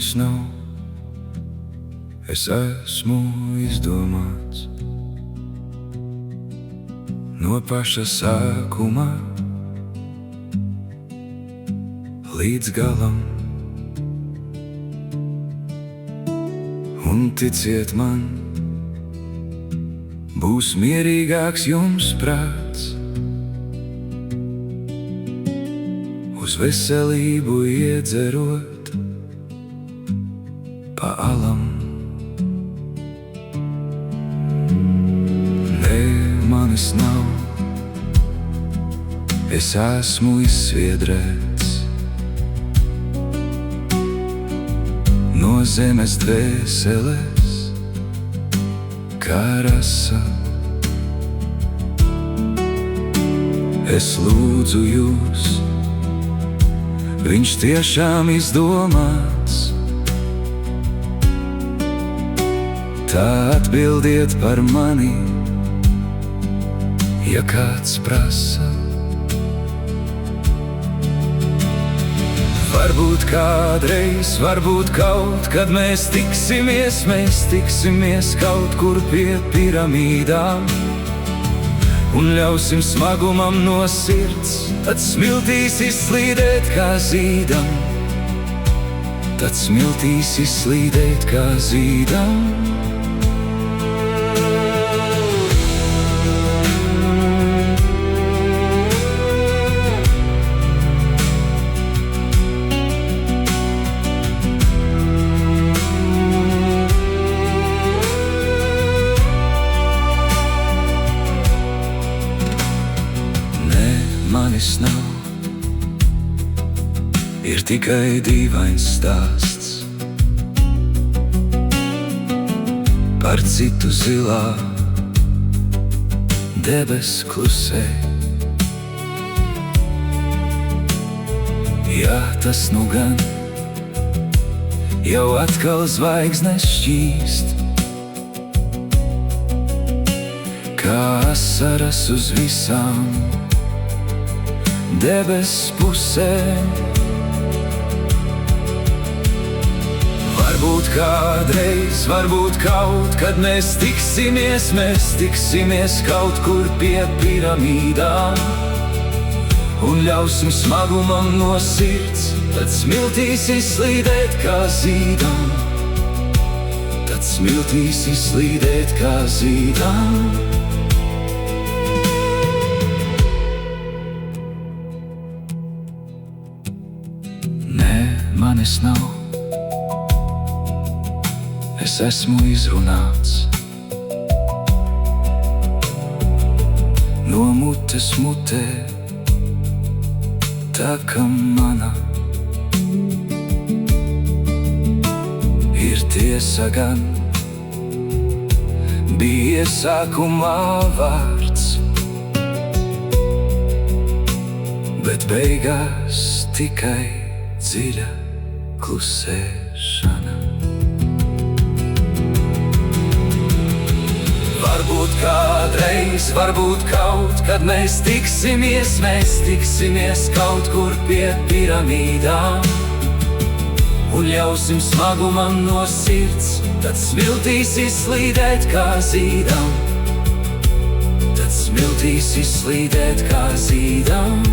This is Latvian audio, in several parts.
manis nav, es esmu izdomāts. No paša sākuma līdz galam. Un ticiet man, būs mierīgāks jums prāts. Uz veselību iedzerot pa alam. Ne, manis nav, es esmu izsviedrēts no zemes dvēseles, kā rasa. Es lūdzu jūs, viņš tiešām izdomāts. Tā atbildiet par mani, ja kāds prasa. Varbūt kādreiz, varbūt kaut kad mēs tiksimies kaut kur pie piramīdām. Un ļausim smagumam no sirds, tad smiltīs izslīdēt kā zīdam. Tad smiltīs izslīdēt kā zīdam. Manis nav, ir tikai dīvains stāsts par citu zilā debes klusē. Jā, tas nu gan jau atkal zvaigznes šķīst, kā asaras uz visām debes pusēm. Varbūt kādreiz, varbūt kaut kad mēs tiksimies kaut kur pie piramīdām. Un ļausim smagumam no sirds, tad smiltīs izslīdēt kā zīdam. Tad smiltīs izslīdēt kā zīdam. Manis nav, es esmu izrunāts no mutes mutē, tā ka mana ir tiesa gan, bija iesākumā vārds, bet beigās tikai dziļa klusēšana. Varbūt kādreiz, varbūt kaut kad mēs tiksimies kaut kur pie piramīdām. Un ļausim smagumam no sirds, tad smiltīs izslīdēt kā zīdam. Tad smiltīs izslīdēt kā zīdam.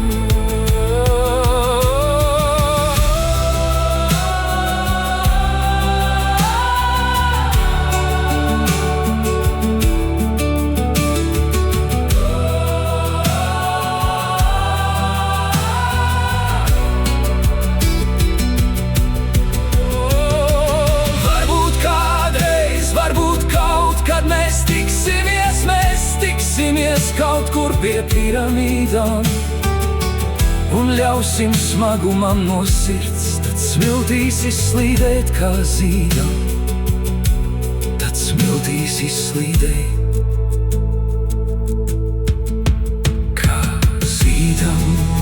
Kaut kur pie piramīdām. Un ļausim smagumam no sirds, tad smiltīs izslīdēt kā zīdam. Tad smiltīs izslīdēt kā zīdam.